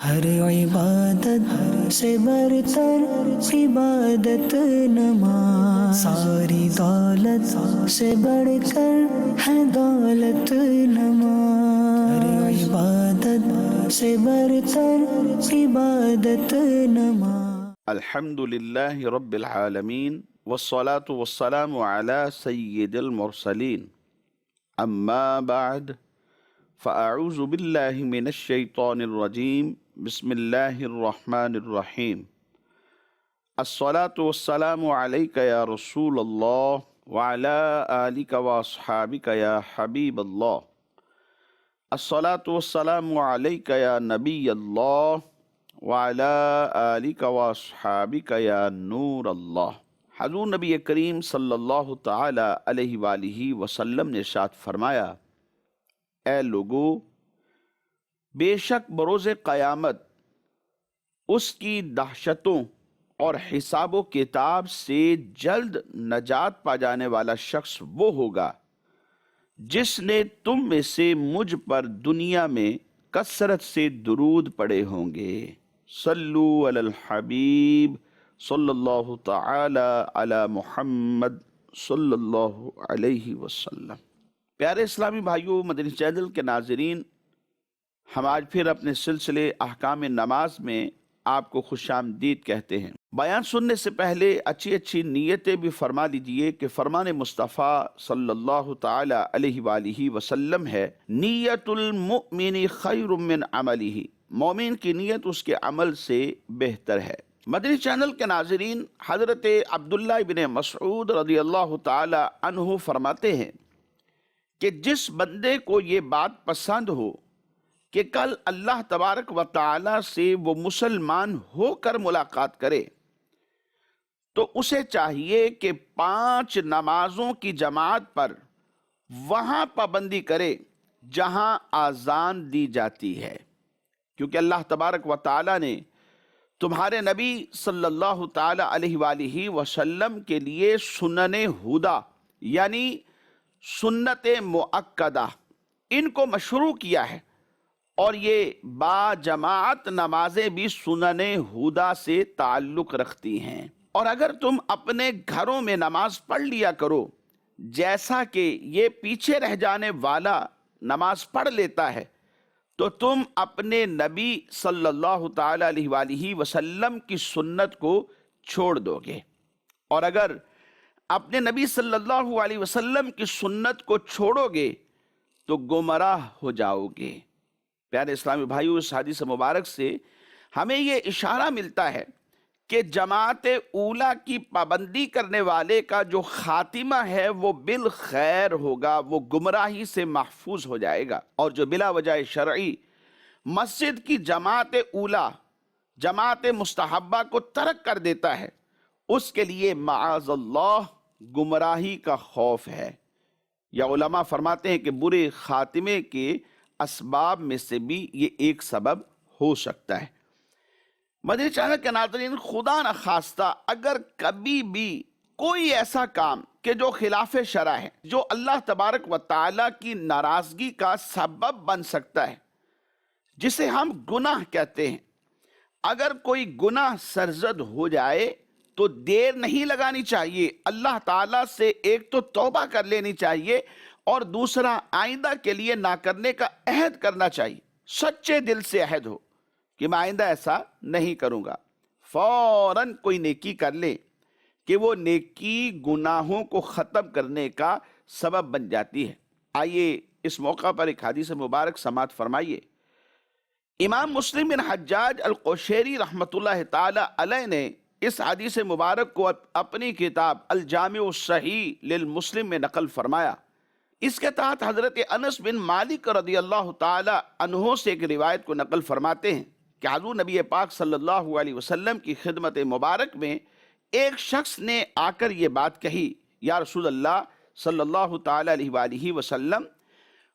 ہر عبادت سے برتر عبادت نماز، ساری دولت سے بڑھ کر ہے دولت نماز، ہر عبادت سے برتر عبادت نماز۔ الحمد للہ رب العالمین والصلاة والسلام علی سید المرسلین، اما بعد فاعوذ باللہ من الشیطان الرجیم، بسم اللہ الرحمن الرحیم۔ الصلاة والسلام علیک یا رسول اللہ وعلی آلک واصحابک یا حبیب اللہ، الصلاة والسلام علیک یا نبی اللہ وعلی آلک واصحابک یا نور اللہ۔ حضور نبی کریم صلی اللہ تعالی علیہ وآلہ وسلم نے ارشاد فرمایا، اے لوگو، بے شک بروز قیامت اس کی دہشتوں اور حساب و کتاب سے جلد نجات پا جانے والا شخص وہ ہوگا جس نے تم میں سے مجھ پر دنیا میں کثرت سے درود پڑے ہوں گے۔ صلو علی الحبیب صلی اللہ تعالی علی محمد صلی اللہ علیہ وسلم۔ پیارے اسلامی بھائیوں، مدنی چینل کے ناظرین، ہم آج پھر اپنے سلسلے احکام نماز میں آپ کو خوش آمدید کہتے ہیں۔ بیان سننے سے پہلے اچھی نیتیں بھی فرما لیجئے کہ فرمان مصطفیٰ صلی اللہ تعالی علیہ وآلہ وسلم ہے، نیت المؤمن خیر من عملہ، مومن کی نیت اس کے عمل سے بہتر ہے۔ مدنی چینل کے ناظرین، حضرت عبداللہ بن مسعود رضی اللہ تعالی عنہ فرماتے ہیں کہ جس بندے کو یہ بات پسند ہو کہ کل اللہ تبارک و تعالی سے وہ مسلمان ہو کر ملاقات کرے، تو اسے چاہیے کہ 5 نمازوں کی جماعت پر وہاں پابندی کرے جہاں اذان دی جاتی ہے، کیونکہ اللہ تبارک و تعالی نے تمہارے نبی صلی اللہ تعالی علیہ وآلہ وسلم کے لیے سنن ہدا یعنی سنت مؤکدہ ان کو مشروع کیا ہے، اور یہ با جماعت نمازیں بھی سنن ہدا سے تعلق رکھتی ہیں۔ اور اگر تم اپنے گھروں میں نماز پڑھ لیا کرو جیسا کہ یہ پیچھے رہ جانے والا نماز پڑھ لیتا ہے، تو تم اپنے نبی صلی اللہ تعالی علیہ وآلہ وسلم کی سنت کو چھوڑ دو گے، اور اگر اپنے نبی صلی اللہ علیہ وسلم کی سنت کو چھوڑو گے تو گمراہ ہو جاؤ گے۔ پیارے اسلامی بھائیو، اس حدیث مبارک سے ہمیں یہ اشارہ ملتا ہے کہ جماعت اولیٰ کی پابندی کرنے والے کا جو خاتمہ ہے وہ بالخیر ہوگا، وہ گمراہی سے محفوظ ہو جائے گا، اور جو بلا وجہ شرعی مسجد کی جماعت اولیٰ، جماعت مستحبہ کو ترک کر دیتا ہے، اس کے لیے معاذ اللہ گمراہی کا خوف ہے۔ یا علماء فرماتے ہیں کہ برے خاتمے کے اسباب میں سے بھی یہ ایک سبب ہو سکتا ہے۔ مدنی چینل کے ناظرین، خدا نخواستہ اگر کبھی بھی کوئی ایسا کام کہ جو خلاف شرع ہے، جو اللہ تبارک و تعالیٰ کی ناراضگی کا سبب بن سکتا ہے، جسے ہم گناہ کہتے ہیں، اگر کوئی گناہ سرزد ہو جائے تو دیر نہیں لگانی چاہیے، اللہ تعالیٰ سے ایک تو توبہ کر لینی چاہیے، اور دوسرا آئندہ کے لیے نہ کرنے کا عہد کرنا چاہیے، سچے دل سے عہد ہو کہ میں آئندہ ایسا نہیں کروں گا، فوراً کوئی نیکی کر لے کہ وہ نیکی گناہوں کو ختم کرنے کا سبب بن جاتی ہے۔ آئیے اس موقع پر ایک حدیث مبارک سماعت فرمائیے۔ امام مسلم بن حجاج القشیری رحمۃ اللہ تعالی علیہ نے اس حدیث مبارک کو اپنی کتاب الجامع الصحیح للمسلم میں نقل فرمایا۔ اس کے تحت حضرت انس بن مالک رضی اللہ تعالی عنہ سے ایک روایت کو نقل فرماتے ہیں کہ حضور نبی پاک صلی اللہ علیہ وسلم کی خدمت مبارک میں ایک شخص نے آ کر یہ بات کہی، یا رسول اللہ صلی اللہ تعالی علیہ وآلہ وسلم،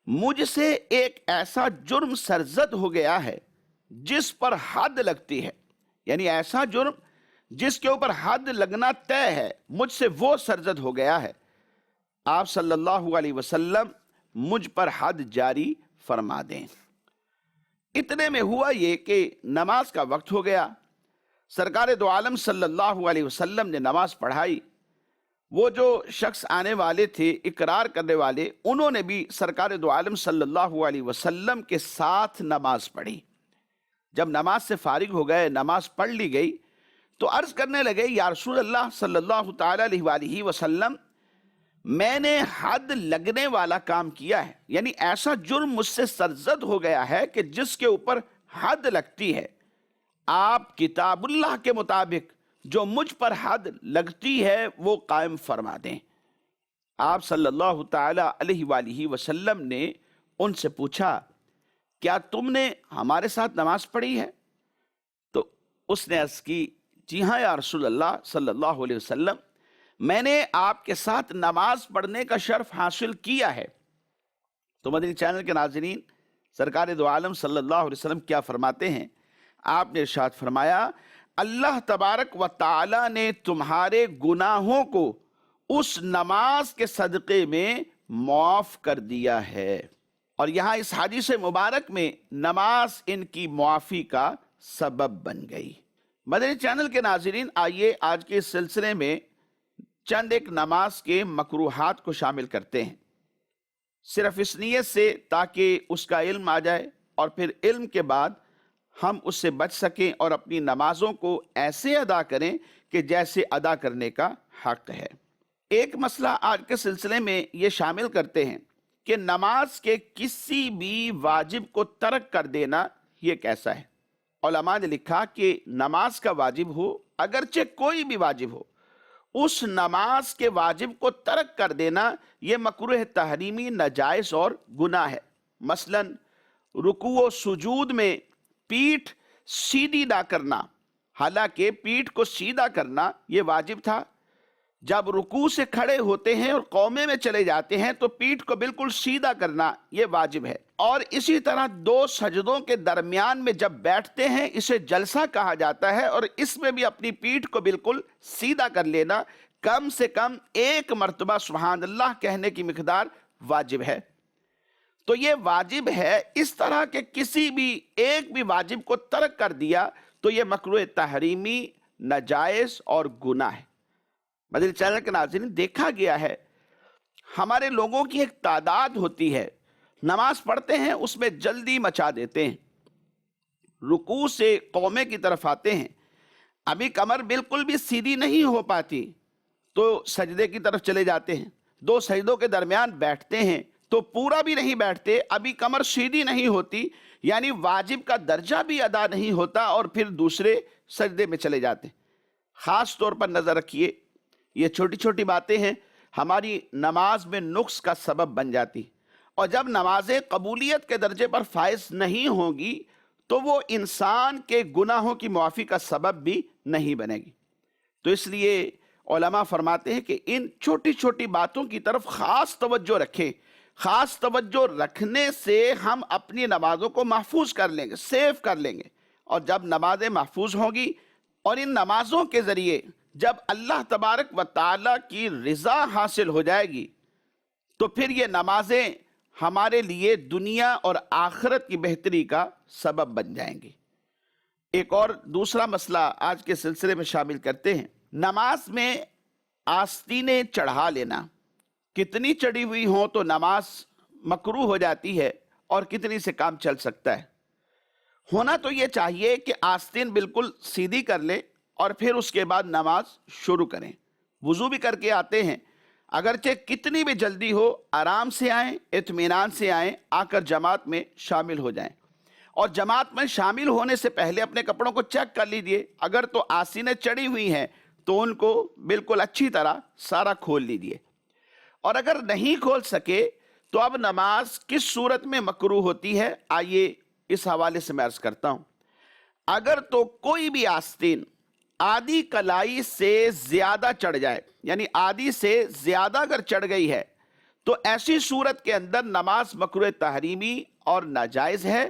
مجھ سے ایک ایسا جرم سرزد ہو گیا ہے جس پر حد لگتی ہے، یعنی ایسا جرم جس کے اوپر حد لگنا طے ہے، مجھ سے وہ سرزد ہو گیا ہے، آپ صلی اللہ علیہ وسلم مجھ پر حد جاری فرما دیں۔ اتنے میں ہوا یہ کہ نماز کا وقت ہو گیا، سرکار دو عالم صلی اللہ علیہ وسلم نے نماز پڑھائی۔ وہ جو شخص آنے والے تھے اقرار کرنے والے، انہوں نے بھی سرکار دو عالم صلی اللہ علیہ وسلم کے ساتھ نماز پڑھی۔ جب نماز سے فارغ ہو گئے، نماز پڑھ لی گئی، تو عرض کرنے لگے، یا رسول اللہ صلی اللہ تعالی علیہ وآلہ وسلم، میں نے حد لگنے والا کام کیا ہے، یعنی ایسا جرم مجھ سے سرزد ہو گیا ہے کہ جس کے اوپر حد لگتی ہے۔ آپ کتاب اللہ کے مطابق جو مجھ پر حد لگتی ہے وہ قائم فرما دیں۔ آپ صلی اللہ تعالی علیہ وآلہ وسلم نے ان سے پوچھا، کیا تم نے ہمارے ساتھ نماز پڑھی ہے؟ تو اس نے عرض کی، جی ہاں یا رسول اللہ صلی اللہ علیہ وسلم، میں نے آپ کے ساتھ نماز پڑھنے کا شرف حاصل کیا ہے۔ تو مدنی چینل کے ناظرین، سرکار دو عالم صلی اللہ علیہ وسلم کیا فرماتے ہیں؟ آپ نے ارشاد فرمایا، اللہ تبارک و تعالی نے تمہارے گناہوں کو اس نماز کے صدقے میں معاف کر دیا ہے۔ اور یہاں اس حدیث مبارک میں نماز ان کی معافی کا سبب بن گئی۔ مدنی چینل کے ناظرین، آئیے آج کے اس سلسلے میں چند ایک نماز کے مکروہات کو شامل کرتے ہیں، صرف اس نیت سے تاکہ اس کا علم آ جائے اور پھر علم کے بعد ہم اس سے بچ سکیں اور اپنی نمازوں کو ایسے ادا کریں کہ جیسے ادا کرنے کا حق ہے۔ ایک مسئلہ آج کے سلسلے میں یہ شامل کرتے ہیں کہ نماز کے کسی بھی واجب کو ترک کر دینا یہ کیسا ہے؟ علماء نے لکھا کہ نماز کا واجب ہو، اگرچہ کوئی بھی واجب ہو، اس نماز کے واجب کو ترک کر دینا یہ مکروہ تحریمی، ناجائز اور گناہ ہے۔ مثلا رکوع و سجود میں پیٹھ سیدھی نہ کرنا، حالانکہ پیٹھ کو سیدھا کرنا یہ واجب تھا۔ جب رکوع سے کھڑے ہوتے ہیں اور قومے میں چلے جاتے ہیں تو پیٹھ کو بالکل سیدھا کرنا یہ واجب ہے۔ اور اسی طرح دو سجدوں کے درمیان میں جب بیٹھتے ہیں اسے جلسہ کہا جاتا ہے، اور اس میں بھی اپنی پیٹھ کو بالکل سیدھا کر لینا، کم سے کم ایک مرتبہ سبحان اللہ کہنے کی مقدار واجب ہے۔ تو یہ واجب ہے، اس طرح کے کسی بھی ایک بھی واجب کو ترک کر دیا تو یہ مکروہ تحریمی، ناجائز اور گناہ ہے۔ مدنی چینل کے ناظرین، دیکھا گیا ہے ہمارے لوگوں کی ایک تعداد ہوتی ہے، نماز پڑھتے ہیں اس میں جلدی مچا دیتے ہیں، رکوع سے قومے کی طرف آتے ہیں، ابھی کمر بالکل بھی سیدھی نہیں ہو پاتی تو سجدے کی طرف چلے جاتے ہیں، دو سجدوں کے درمیان بیٹھتے ہیں تو پورا بھی نہیں بیٹھتے، ابھی کمر سیدھی نہیں ہوتی، یعنی واجب کا درجہ بھی ادا نہیں ہوتا، اور پھر دوسرے سجدے میں چلے جاتے ہیں۔ خاص طور پر نظر رکھیے، یہ چھوٹی چھوٹی باتیں ہیں، ہماری نماز میں نقص کا سبب بن جاتی، اور جب نمازیں قبولیت کے درجے پر فائز نہیں ہوں گی تو وہ انسان کے گناہوں کی معافی کا سبب بھی نہیں بنے گی۔ تو اس لیے علماء فرماتے ہیں کہ ان چھوٹی چھوٹی باتوں کی طرف خاص توجہ رکھیں۔ خاص توجہ رکھنے سے ہم اپنی نمازوں کو محفوظ کر لیں گے، سیف کر لیں گے، اور جب نمازیں محفوظ ہوں گی اور ان نمازوں کے ذریعے جب اللہ تبارک و تعالیٰ کی رضا حاصل ہو جائے گی تو پھر یہ نمازیں ہمارے لیے دنیا اور آخرت کی بہتری کا سبب بن جائیں گی۔ ایک اور دوسرا مسئلہ آج کے سلسلے میں شامل کرتے ہیں، نماز میں آستینیں چڑھا لینا، کتنی چڑھی ہوئی ہوں تو نماز مکروہ ہو جاتی ہے اور کتنی سے کام چل سکتا ہے۔ ہونا تو یہ چاہیے کہ آستین بالکل سیدھی کر لیں اور پھر اس کے بعد نماز شروع کریں۔ وضو بھی کر کے آتے ہیں، اگرچہ کتنی بھی جلدی ہو آرام سے آئیں، اطمینان سے آئیں، آ کر جماعت میں شامل ہو جائیں، اور جماعت میں شامل ہونے سے پہلے اپنے کپڑوں کو چیک کر لیجئے، اگر تو آستینیں چڑھی ہوئی ہیں تو ان کو بالکل اچھی طرح سارا کھول لیجئے، اور اگر نہیں کھول سکے تو اب نماز کس صورت میں مکروہ ہوتی ہے، آئیے اس حوالے سے میں عرض کرتا ہوں۔ اگر تو کوئی بھی آستین آدھی کلائی سے زیادہ چڑھ جائے، یعنی آدھی سے زیادہ اگر چڑھ گئی ہے تو ایسی صورت کے اندر نماز مکروہ تحریمی اور ناجائز ہے۔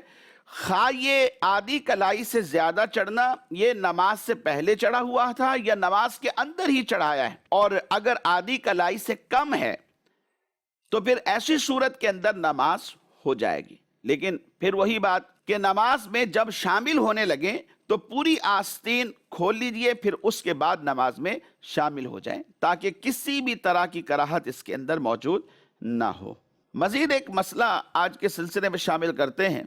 خواہ یہ آدھی کلائی سے زیادہ چڑھنا یہ نماز سے پہلے چڑھا ہوا تھا یا نماز کے اندر ہی چڑھایا ہے، اور اگر آدھی کلائی سے کم ہے تو پھر ایسی صورت کے اندر نماز ہو جائے گی۔ لیکن پھر وہی بات کہ نماز میں جب شامل ہونے لگیں تو پوری آستین کھول لیجئے، پھر اس کے بعد نماز میں شامل ہو جائیں تاکہ کسی بھی طرح کی کراہت اس کے اندر موجود نہ ہو۔ مزید ایک مسئلہ آج کے سلسلے میں شامل کرتے ہیں۔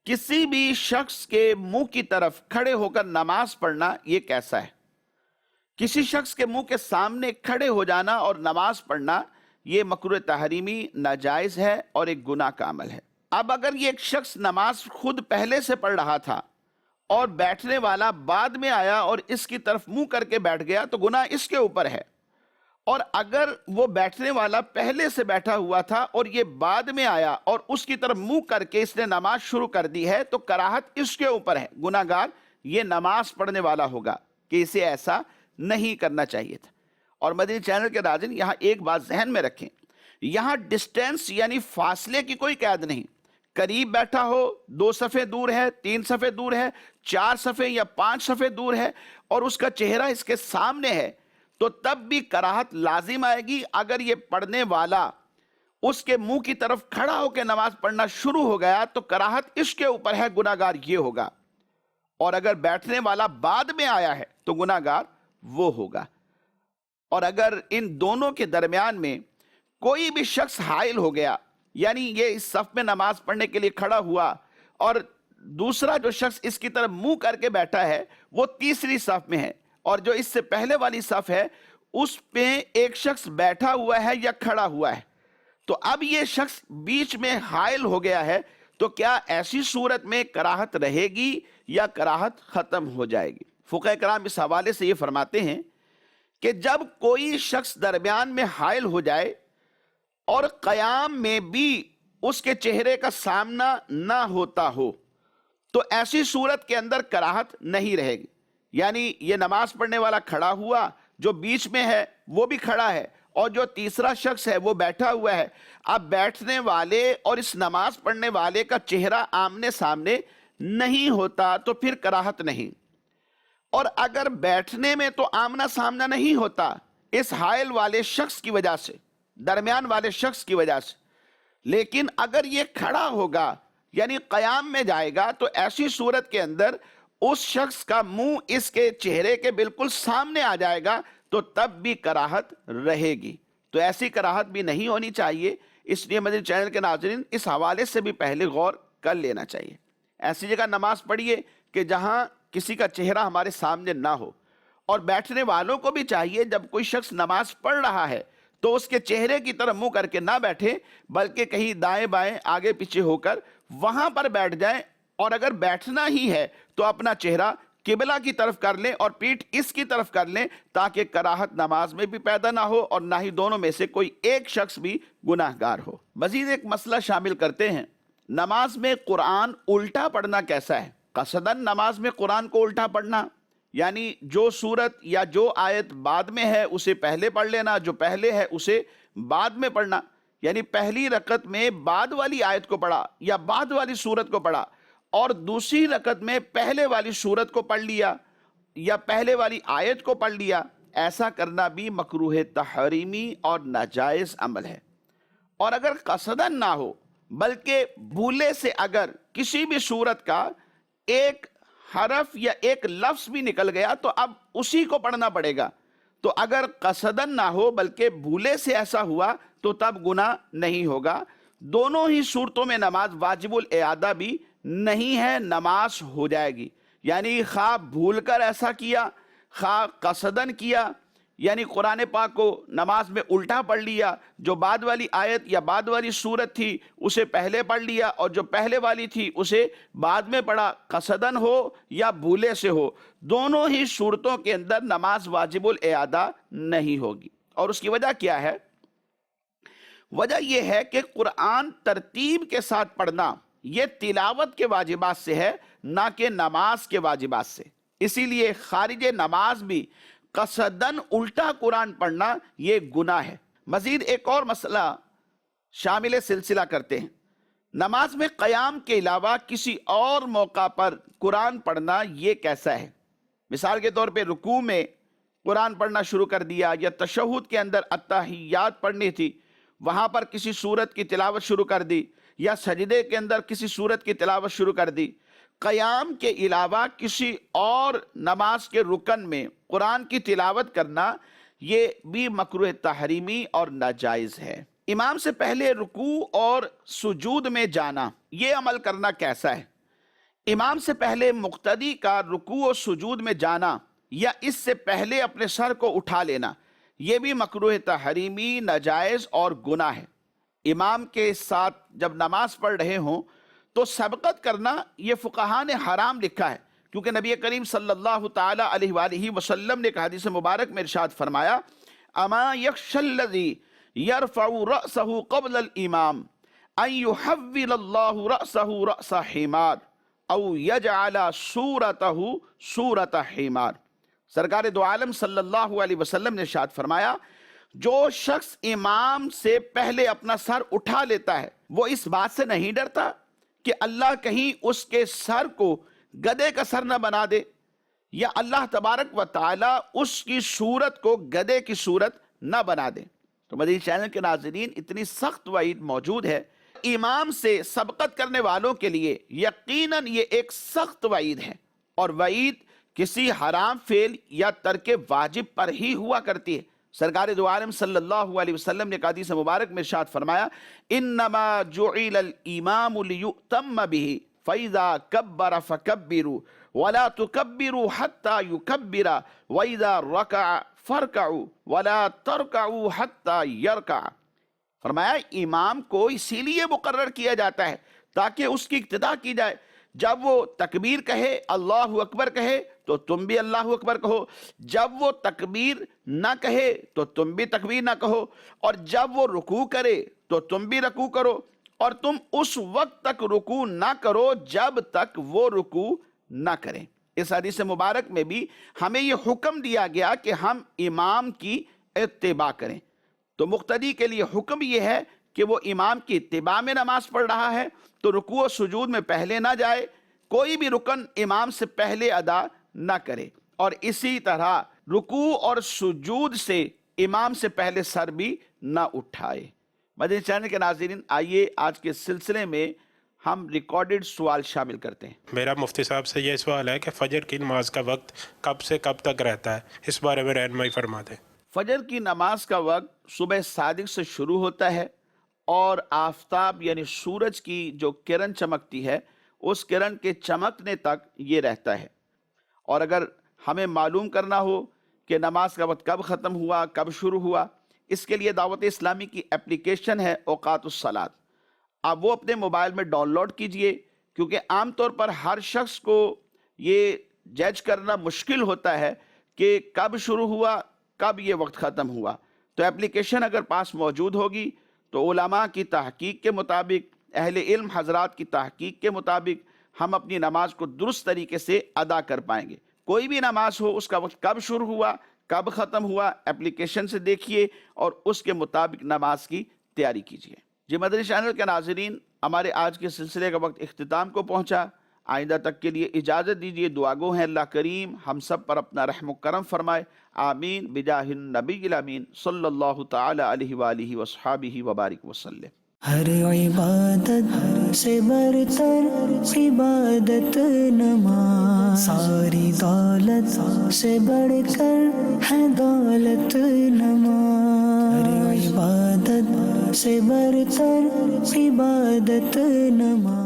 کسی بھی شخص کے منہ کی طرف کھڑے ہو کر نماز پڑھنا یہ کیسا ہے؟ کسی شخص کے منہ کے سامنے کھڑے ہو جانا اور نماز پڑھنا یہ مکروہ تحریمی، ناجائز ہے اور ایک گناہ کا عمل ہے۔ اب اگر یہ ایک شخص نماز خود پہلے سے پڑھ رہا تھا اور بیٹھنے والا بعد میں آیا اور اس کی طرف منہ کر کے بیٹھ گیا تو گناہ اس کے اوپر ہے، اور اگر وہ بیٹھنے والا پہلے سے بیٹھا ہوا تھا اور یہ بعد میں آیا اور اس کی طرف منہ کر کے اس نے نماز شروع کر دی ہے تو کراہت اس کے اوپر ہے، گناہ گار یہ نماز پڑھنے والا ہوگا کہ اسے ایسا نہیں کرنا چاہیے تھا۔ اور مدنی چینل کے ناظرین یہاں ایک بات ذہن میں رکھیں، یہاں ڈسٹینس یعنی فاصلے کی کوئی قید نہیں، قریب بیٹھا ہو، 2 صفحے دور ہے، 3 صفحے دور ہے، 4 صفحے یا 5 صفحے دور ہے اور اس کا چہرہ اس کے سامنے ہے تو تب بھی کراہت لازم آئے گی۔ اگر یہ پڑھنے والا اس کے منہ کی طرف کھڑا ہو کے نماز پڑھنا شروع ہو گیا تو کراہت اس کے اوپر ہے، گناہ گار یہ ہوگا، اور اگر بیٹھنے والا بعد میں آیا ہے تو گناہ گار وہ ہوگا۔ اور اگر ان دونوں کے درمیان میں کوئی بھی شخص حائل ہو گیا، یعنی یہ اس صف میں نماز پڑھنے کے لیے کھڑا ہوا اور دوسرا جو شخص اس کی طرف منہ کر کے بیٹھا ہے وہ تیسری صف میں ہے، اور جو اس سے پہلے والی صف ہے اس پہ ایک شخص بیٹھا ہوا ہے یا کھڑا ہوا ہے، تو اب یہ شخص بیچ میں حائل ہو گیا ہے تو کیا ایسی صورت میں کراہت رہے گی یا کراہت ختم ہو جائے گی؟ فقہ کرام اس حوالے سے یہ فرماتے ہیں کہ جب کوئی شخص درمیان میں حائل ہو جائے اور قیام میں بھی اس کے چہرے کا سامنا نہ ہوتا ہو تو ایسی صورت کے اندر کراہت نہیں رہے گی، یعنی یہ نماز پڑھنے والا کھڑا ہوا، جو بیچ میں ہے وہ بھی کھڑا ہے اور جو تیسرا شخص ہے وہ بیٹھا ہوا ہے۔ اب بیٹھنے والے اور اس نماز پڑھنے والے کا چہرہ آمنے سامنے نہیں ہوتا تو پھر کراہت نہیں، اور اگر بیٹھنے میں تو آمنا سامنا نہیں ہوتا اس حائل والے شخص کی وجہ سے، درمیان والے شخص کی وجہ سے، لیکن اگر یہ کھڑا ہوگا یعنی قیام میں جائے گا تو ایسی صورت کے اندر اس شخص کا منہ اس کے چہرے کے بالکل سامنے آ جائے گا تو تب بھی کراہت رہے گی۔ تو ایسی کراہت بھی نہیں ہونی چاہیے، اس لیے مدنی چینل کے ناظرین اس حوالے سے بھی پہلے غور کر لینا چاہیے۔ ایسی جگہ نماز پڑھیے کہ جہاں کسی کا چہرہ ہمارے سامنے نہ ہو، اور بیٹھنے والوں کو بھی چاہیے جب کوئی شخص نماز پڑھ رہا ہے تو اس کے چہرے کی طرف منہ کر کے نہ بیٹھے بلکہ کہیں دائیں بائیں آگے پیچھے ہو کر وہاں پر بیٹھ جائیں، اور اگر بیٹھنا ہی ہے تو اپنا چہرہ قبلہ کی طرف کر لیں اور پیٹھ اس کی طرف کر لیں تاکہ کراہت نماز میں بھی پیدا نہ ہو اور نہ ہی دونوں میں سے کوئی ایک شخص بھی گناہ گار ہو۔ مزید ایک مسئلہ شامل کرتے ہیں، نماز میں قرآن الٹا پڑھنا کیسا ہے؟ قصداً نماز میں قرآن کو الٹا پڑھنا، یعنی جو سورت یا جو آیت بعد میں ہے اسے پہلے پڑھ لینا، جو پہلے ہے اسے بعد میں پڑھنا، یعنی پہلی رکعت میں بعد والی آیت کو پڑھا یا بعد والی سورت کو پڑھا اور دوسری رکعت میں پہلے والی سورت کو پڑھ لیا یا پہلے والی آیت کو پڑھ لیا، ایسا کرنا بھی مکروہ تحریمی اور ناجائز عمل ہے۔ اور اگر قصداً نہ ہو بلکہ بھولے سے اگر کسی بھی سورت کا ایک حرف یا ایک لفظ بھی نکل گیا تو اب اسی کو پڑھنا پڑے گا، تو اگر قصداً نہ ہو بلکہ بھولے سے ایسا ہوا تو تب گناہ نہیں ہوگا۔ دونوں ہی صورتوں میں نماز واجب الاعادہ بھی نہیں ہے، نماز ہو جائے گی، یعنی خواہ بھول کر ایسا کیا خواہ قصداً کیا، یعنی قرآن پاک کو نماز میں الٹا پڑھ لیا، جو بعد والی آیت یا بعد والی سورت تھی اسے پہلے پڑھ لیا اور جو پہلے والی تھی اسے بعد میں پڑھا، قصداً ہو یا بھولے سے ہو، دونوں ہی صورتوں کے اندر نماز واجب الاعادہ نہیں ہوگی۔ اور اس کی وجہ کیا ہے؟ وجہ یہ ہے کہ قرآن ترتیب کے ساتھ پڑھنا یہ تلاوت کے واجبات سے ہے، نہ کہ نماز کے واجبات سے، اسی لیے خارج نماز بھی قصداً الٹا قرآن پڑھنا یہ گناہ ہے۔ مزید ایک اور مسئلہ شامل سلسلہ کرتے ہیں، نماز میں قیام کے علاوہ کسی اور موقع پر قرآن پڑھنا یہ کیسا ہے؟ مثال کے طور پہ رکوع میں قرآن پڑھنا شروع کر دیا، یا تشہد کے اندر اتحیات پڑھنی تھی وہاں پر کسی سورت کی تلاوت شروع کر دی، یا سجدے کے اندر کسی سورت کی تلاوت شروع کر دی، قیام کے علاوہ کسی اور نماز کے رکن میں قرآن کی تلاوت کرنا یہ بھی مکروہ تحریمی اور ناجائز ہے۔ امام سے پہلے رکوع اور سجود میں جانا، یہ عمل کرنا کیسا ہے؟ امام سے پہلے مقتدی کا رکوع و سجود میں جانا یا اس سے پہلے اپنے سر کو اٹھا لینا، یہ بھی مکروہ تحریمی، ناجائز اور گناہ ہے۔ امام کے ساتھ جب نماز پڑھ رہے ہوں تو سبقت کرنا یہ فقہاء نے حرام لکھا ہے، کیونکہ نبی کریم صلی اللہ تعالی علیہ وآلہ وسلم نے ایک حدیث مبارک میں ارشاد فرمایا، اما یخشی الذی یرفع رأسہ قبل الامام ان یحول اللہ رأسہ رأس حمار او یجعل صورتہ صورت حمار۔ سرکار دو عالم صلی اللہ علیہ وسلم نے ارشاد فرمایا، جو شخص امام سے پہلے اپنا سر اٹھا لیتا ہے وہ اس بات سے نہیں ڈرتا کہ اللہ کہیں اس کے سر کو گدھے کا سر نہ بنا دے، یا اللہ تبارک و تعالی اس کی صورت کو گدھے کی صورت نہ بنا دے۔ تو مدنی چینل کے ناظرین، اتنی سخت وعید موجود ہے امام سے سبقت کرنے والوں کے لیے، یقیناً یہ ایک سخت وعید ہے، اور وعید کسی حرام فعل یا ترک واجب پر ہی ہوا کرتی ہے۔ سرکار دو عالم صلی اللہ علیہ وسلم نے ایک حدیث مبارک میں ارشاد فرمایا، انما جعل الامام لیؤتم به فاذا کبر فکبروا ولا تکبروا حتى یکبر واذا رکع فارکعوا ولا ترکعوا حتى یرکع۔ فرمایا امام کو اسی لیے مقرر کیا جاتا ہے تاکہ اس کی اقتداء کی جائے، جب وہ تکبیر کہے، اللہ اکبر کہے تو تم بھی اللہ اکبر کہو، جب وہ تکبیر نہ کہے تو تم بھی تکبیر نہ کہو، اور جب وہ رکوع کرے تو تم بھی رکوع کرو، اور تم اس وقت تک رکوع نہ کرو جب تک وہ رکوع نہ کریں۔ اس حدیث مبارک میں بھی ہمیں یہ حکم دیا گیا کہ ہم امام کی اتباع کریں۔ تو مقتدی کے لیے حکم یہ ہے کہ وہ امام کی اتباع میں نماز پڑھ رہا ہے تو رکوع و سجود میں پہلے نہ جائے، کوئی بھی رکن امام سے پہلے ادا نہ کرے، اور اسی طرح رکوع اور سجود سے امام سے پہلے سر بھی نہ اٹھائے۔ مدنی چینل کے ناظرین، آئیے آج کے سلسلے میں ہم ریکارڈڈ سوال شامل کرتے ہیں۔ میرا مفتی صاحب سے یہ سوال ہے کہ فجر کی نماز کا وقت کب سے کب تک رہتا ہے، اس بارے میں رہنمائی فرما دیں۔ فجر کی نماز کا وقت صبح صادق سے شروع ہوتا ہے، اور آفتاب یعنی سورج کی جو کرن چمکتی ہے اس کرن کے چمکنے تک یہ رہتا ہے۔ اور اگر ہمیں معلوم کرنا ہو کہ نماز کا وقت کب ختم ہوا، کب شروع ہوا، اس کے لیے دعوت اسلامی کی اپلیکیشن ہے اوقات الصلاۃ، آپ وہ اپنے موبائل میں ڈاؤن لوڈ کیجئے، کیونکہ عام طور پر ہر شخص کو یہ جج کرنا مشکل ہوتا ہے کہ کب شروع ہوا، کب یہ وقت ختم ہوا۔ تو اپلیکیشن اگر پاس موجود ہوگی تو علماء کی تحقیق کے مطابق، اہل علم حضرات کی تحقیق کے مطابق ہم اپنی نماز کو درست طریقے سے ادا کر پائیں گے۔ کوئی بھی نماز ہو، اس کا وقت کب شروع ہوا، کب ختم ہوا، اپلیکیشن سے دیکھیے اور اس کے مطابق نماز کی تیاری کیجیے۔ جی مدنی چینل کے ناظرین، ہمارے آج کے سلسلے کا وقت اختتام کو پہنچا۔ آئندہ تک کے لیے اجازت دیجیے، دعا گو ہیں اللہ کریم ہم سب پر اپنا رحم و کرم فرمائے، آمین بجاہ النبی الامین صلی اللہ تعالی علیہ وآلہ وصحابہ وبارک وسلم۔ ہر عبادت سے برتر عبادت نماز، ساری دولت سے بڑھ کر ہے دولت نماز، ہر عبادت سے برتر عبادت نماز۔